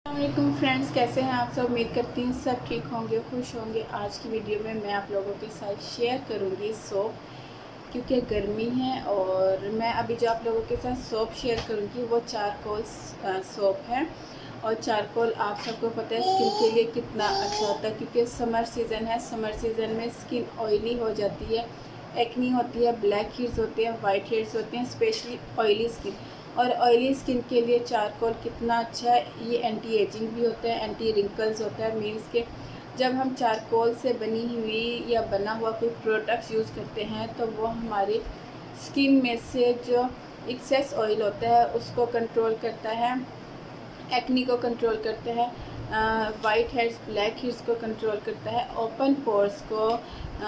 अस्सलाम फ्रेंड्स, कैसे हैं आप सब। उम्मीद करती हूँ सब ठीक होंगे, खुश होंगे। आज की वीडियो में मैं आप लोगों के साथ शेयर करूँगी सोप, क्योंकि गर्मी है और मैं अभी जो आप लोगों के साथ सोप शेयर करूँगी वो चारकोल सोप है। और चारकोल आप सबको पता है स्किन के लिए कितना अच्छा होता है, क्योंकि समर सीज़न है। समर सीज़न में स्किन ऑयली हो जाती है, एक्नी होती है, ब्लैक हेड्स होते हैं, वाइट हेड्स होते हैं, स्पेशली ऑयली स्किन। और ऑयली स्किन के लिए चारकोल कितना अच्छा है। ये एंटी एजिंग भी होता है, एंटी रिंकल्स होता है। मीन्स के जब हम चारकोल से बनी हुई या बना हुआ कोई प्रोडक्ट्स यूज़ करते हैं तो वो हमारी स्किन में से जो एक्सेस ऑयल होता है उसको कंट्रोल करता है, एक्नी को कंट्रोल करता है, वाइट हेड्स ब्लैक हेड्स को कंट्रोल करता है, ओपन पोर्स को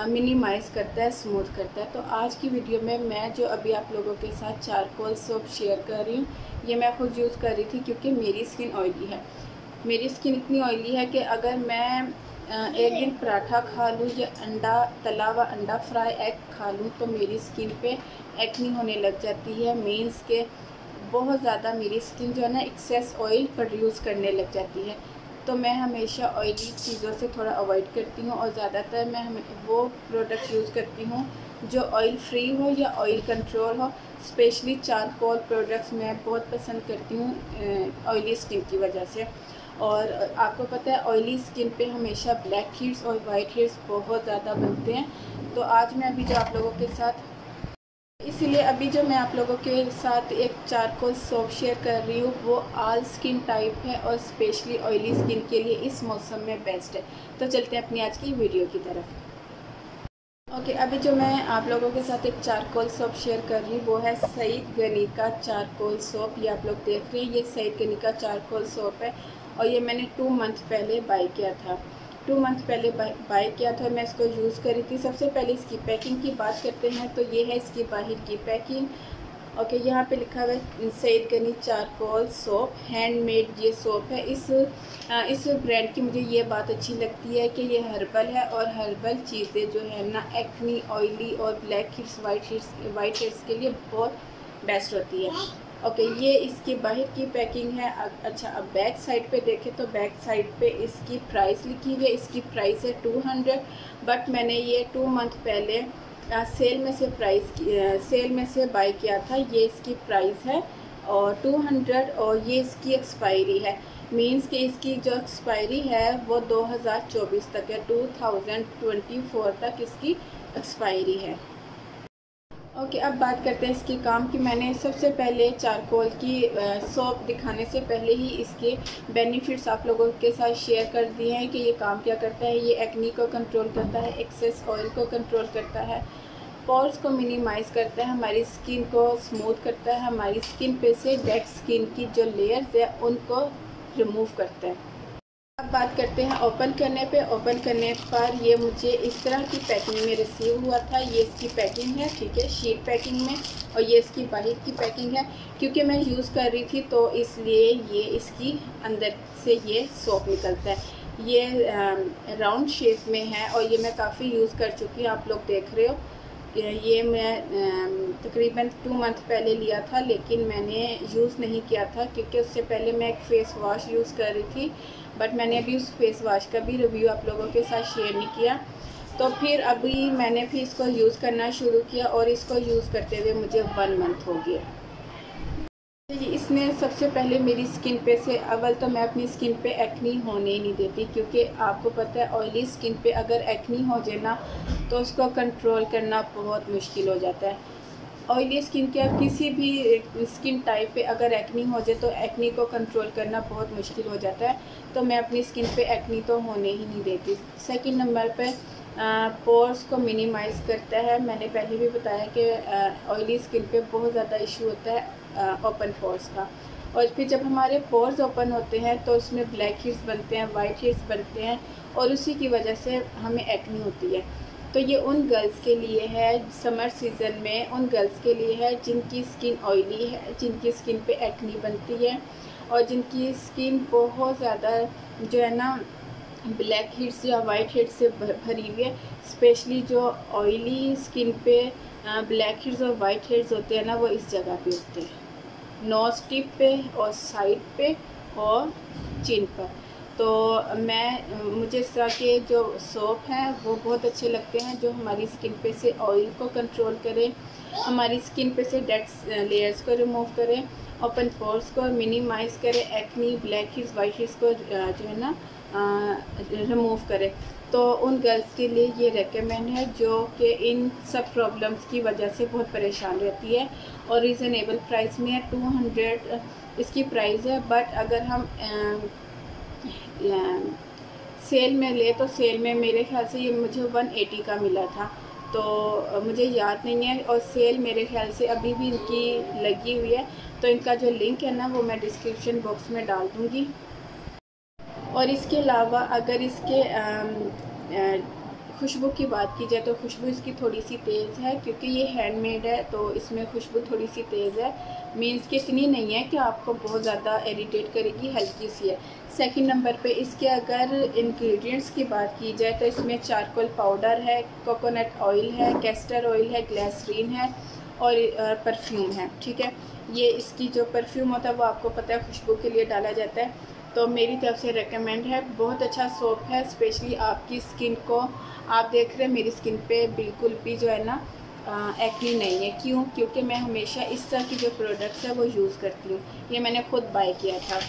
मिनिमाइज़ करता है, स्मूथ करता है। तो आज की वीडियो में मैं जो अभी आप लोगों के साथ चारकोल सोप शेयर कर रही हूँ, ये मैं खुद यूज़ कर रही थी क्योंकि मेरी स्किन ऑयली है। मेरी स्किन इतनी ऑयली है कि अगर मैं एक दिन पराठा खा लूँ या अंडा तला हुआ अंडा फ्राई एग खा लूँ तो मेरी स्किन पे एक्नी होने लग जाती है। मीन्स के बहुत ज़्यादा मेरी स्किन जो है ना एक्सेस ऑयल प्रोड्यूस करने लग जाती है। तो मैं हमेशा ऑयली चीज़ों से थोड़ा अवॉइड करती हूँ और ज़्यादातर मैं वो प्रोडक्ट यूज़ करती हूँ जो ऑयल फ्री हो या ऑयल कंट्रोल हो। स्पेशली चारकोल प्रोडक्ट्स मैं बहुत पसंद करती हूँ ऑयली स्किन की वजह से। और आपको पता है ऑयली स्किन पे हमेशा ब्लैक हेड्स और वाइट हेड्स बहुत ज़्यादा बनते हैं। तो आज मैं अभी जो आप लोगों के साथ इसलिए अभी जो मैं आप लोगों के साथ एक चारकोल सोप शेयर कर रही हूँ वो ऑल स्किन टाइप है और स्पेशली ऑयली स्किन के लिए इस मौसम में बेस्ट है। तो चलते हैं अपनी आज की वीडियो की तरफ। ओके, अभी जो मैं आप लोगों के साथ एक चारकोल सोप शेयर कर रही हूँ वो है सईद गनी का चारकोल सोप। ये आप लोग देख रहे हैं, ये सईद गनी का चारकोल सोप है और ये मैंने 2 मंथ पहले बाई किया था। 2 मंथ पहले बाई किया था, मैं इसको यूज़ करी थी। सबसे पहले इसकी पैकिंग की बात करते हैं तो ये है इसकी बाहर की पैकिंग। ओके, यहाँ पे लिखा हुआ है Saeed Ghani charcoal soap, handmade ये सोप है। इस ब्रांड की मुझे ये बात अच्छी लगती है कि ये हर्बल है और हर्बल चीज़ें जो है ना एक्नी, ऑयली और ब्लैक हेड्स, वाइट हेड्स के लिए बहुत बेस्ट होती है। ओके, ये इसकी बाहर की पैकिंग है। अच्छा, अब बैक साइड पे देखें तो बैक साइड पे इसकी प्राइस लिखी हुई है। इसकी प्राइस है 200, बट मैंने ये 2 मंथ पहले सेल में से बाई किया था। ये इसकी प्राइस है और 200 और ये इसकी एक्सपायरी है। मींस कि इसकी जो एक्सपायरी है वो 2024 तक है, 2024 तक इसकी एक्सपायरी है। ओके, अब बात करते हैं इसके काम की। मैंने सबसे पहले चारकोल की सोप दिखाने से पहले ही इसके बेनिफिट्स आप लोगों के साथ शेयर कर दिए हैं कि ये काम क्या करता है। ये एक्नी को कंट्रोल करता है, एक्सेस ऑयल को कंट्रोल करता है, पोर्स को मिनिमाइज़ करता है, हमारी स्किन को स्मूथ करता है, हमारी स्किन पे से डेड स्किन की जो लेयर्स है उनको रिमूव करता है। अब बात करते हैं ओपन करने पे। ओपन करने पर ये मुझे इस तरह की पैकिंग में रिसीव हुआ था। ये इसकी पैकिंग है, ठीक है, शीट पैकिंग में। और ये इसकी बाहर की पैकिंग है। क्योंकि मैं यूज़ कर रही थी तो इसलिए ये इसकी अंदर से ये सोप निकलता है। ये राउंड शेप में है और ये मैं काफ़ी यूज़ कर चुकी हूँ, आप लोग देख रहे हो। ये मैं तकरीबन 2 मंथ पहले लिया था, लेकिन मैंने यूज़ नहीं किया था क्योंकि उससे पहले मैं एक फ़ेस वॉश यूज़ कर रही थी। बट मैंने अभी उस फेस वॉश का भी रिव्यू आप लोगों के साथ शेयर नहीं किया। तो फिर अभी मैंने फिर इसको यूज़ करना शुरू किया और इसको यूज़ करते हुए मुझे 1 मंथ हो गया। इसने सबसे पहले मेरी स्किन पे से अव्वल तो मैं अपनी स्किन पे एक्नी होने ही नहीं देती, क्योंकि आपको पता है ऑयली स्किन पे अगर एक्नी हो जाए ना तो उसको कंट्रोल करना बहुत मुश्किल हो जाता है। ऑयली स्किन के अब किसी भी स्किन टाइप पे अगर एक्नी हो जाए तो एक्नी को कंट्रोल करना बहुत मुश्किल हो जाता है। तो मैं अपनी स्किन पे एक्नी तो होने ही नहीं देती। सेकंड नंबर पे पोर्स को मिनिमाइज़ करता है। मैंने पहले भी बताया कि ऑयली स्किन पे बहुत ज़्यादा इशू होता है ओपन पोर्स का। और फिर जब हमारे पोर्स ओपन होते हैं तो उसमें ब्लैक हेड्स बनते हैं, वाइट हेड्स बनते हैं और उसी की वजह से हमें एक्नी होती है। तो ये उन गर्ल्स के लिए है, समर सीज़न में उन गर्ल्स के लिए है जिनकी स्किन ऑयली है, जिनकी स्किन पे एक्नी बनती है और जिनकी स्किन बहुत ज़्यादा जो है ना ब्लैक हेड्स या वाइट हेड्स से भरी हुई है। स्पेशली जो ऑयली स्किन पे ब्लैक हेड्स और वाइट हेड्स होते हैं ना, वो इस जगह पे होते हैं, नोज टिप पे और साइड पे और चिन पर। तो मुझे इस तरह के जो सोप हैं वो बहुत अच्छे लगते हैं, जो हमारी स्किन पे से ऑयल को कंट्रोल करें, हमारी स्किन पे से डेड लेयर्स को रिमूव करें, ओपन पोर्स को मिनिमाइज़ करें, acne, black heads, white heads को जो है ना रिमूव करें। तो उन गर्ल्स के लिए ये रेकमेंड है जो कि इन सब प्रॉब्लम्स की वजह से बहुत परेशान रहती है, और रीज़नेबल प्राइस में है। 200 इसकी प्राइस है, बट अगर हम सेल में ले तो सेल में मेरे ख्याल से ये मुझे 180 का मिला था, तो मुझे याद नहीं है, और सेल मेरे ख्याल से अभी भी इनकी लगी हुई है। तो इनका जो लिंक है ना वो मैं डिस्क्रिप्शन बॉक्स में डाल दूँगी। और इसके अलावा अगर इसके खुशबू की बात की जाए तो खुशबू इसकी थोड़ी सी तेज़ है, क्योंकि ये हैंडमेड है तो इसमें खुशबू थोड़ी सी तेज़ है। मीन्स कि इतनी नहीं है कि आपको बहुत ज़्यादा इरिटेट करेगी, हल्की सी है। सेकंड नंबर पे इसके अगर इंग्रेडिएंट्स की बात की जाए तो इसमें चारकोल पाउडर है, कोकोनट ऑयल है, कैस्टर ऑयल है, ग्लिसरीन है और परफ्यूम है। ठीक है, ये इसकी जो परफ्यूम होता है वो आपको पता है खुशबू के लिए डाला जाता है। तो मेरी तरफ से रेकमेंड है, बहुत अच्छा सोप है, स्पेशली आपकी स्किन को। आप देख रहे हैं मेरी स्किन पे बिल्कुल भी जो है ना एक्नी नहीं है। क्यों? क्योंकि मैं हमेशा इस तरह की जो प्रोडक्ट्स है वो यूज़ करती हूँ। ये मैंने खुद बाय किया था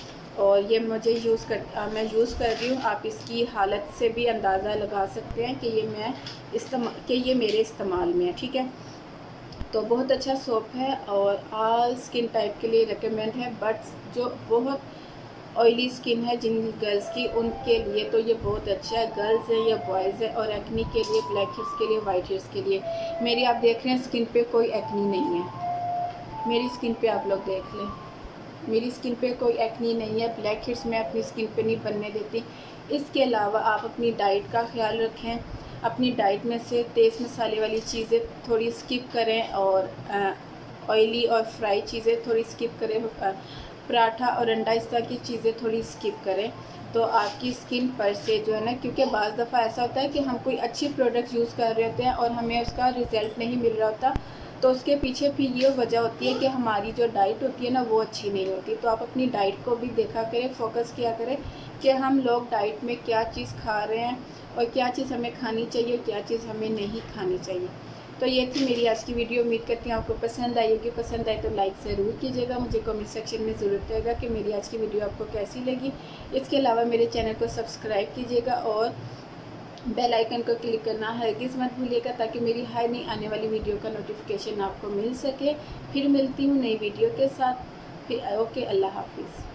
और ये मुझे मैं यूज़ कर रही हूँ। आप इसकी हालत से भी अंदाज़ा लगा सकते हैं कि ये मेरे इस्तेमाल में है। ठीक है, तो बहुत अच्छा सोप है और ऑल स्किन टाइप के लिए रेकमेंड है, बट जो बहुत ऑयली स्किन है जिन गर्ल्स की, उनके लिए तो ये बहुत अच्छा है। गर्ल्स है या बॉयज़ है, और एक्नी के लिए, ब्लैक हेड्स के लिए, वाइट हेड्स के लिए। मेरी आप देख रहे हैं स्किन पे कोई एक्नी नहीं है। मेरी स्किन पे आप लोग देख लें, मेरी स्किन पे कोई एक्नी नहीं है। ब्लैक हेड्स मैं अपनी स्किन पे नहीं बनने देती। इसके अलावा आप अपनी डाइट का ख्याल रखें, अपनी डाइट में से तेज़ मसाले वाली चीज़ें थोड़ी स्किप करें, और ऑयली और फ्राई चीज़ें थोड़ी स्किप करें। पराठा और अंडा इस तरह की चीज़ें थोड़ी स्किप करें, तो आपकी स्किन पर से जो है ना, क्योंकि बाज़ दफ़ा ऐसा होता है कि हम कोई अच्छी प्रोडक्ट यूज़ कर रहे होते हैं और हमें उसका रिज़ल्ट नहीं मिल रहा होता, तो उसके पीछे फिर ये वजह होती है कि हमारी जो डाइट होती है ना वो अच्छी नहीं होती। तो आप अपनी डाइट को भी देखा करें, फोकस किया करें कि हम लोग डाइट में क्या चीज़ खा रहे हैं और क्या चीज़ हमें खानी चाहिए, क्या चीज़ हमें नहीं खानी चाहिए। तो ये थी मेरी आज की वीडियो। उम्मीद करती हूँ आपको पसंद आई होगी। पसंद आए तो लाइक ज़रूर कीजिएगा। मुझे कमेंट सेक्शन में ज़रूर बताइएगा कि मेरी आज की वीडियो आपको कैसी लगी। इसके अलावा मेरे चैनल को सब्सक्राइब कीजिएगा और बेल आइकन को क्लिक करना हरगिज़ मत भूलिएगा, ताकि मेरी हर नई आने वाली वीडियो का नोटिफिकेशन आपको मिल सके। फिर मिलती हूँ नई वीडियो के साथ। फिर ओके, अल्लाह हाफिज़।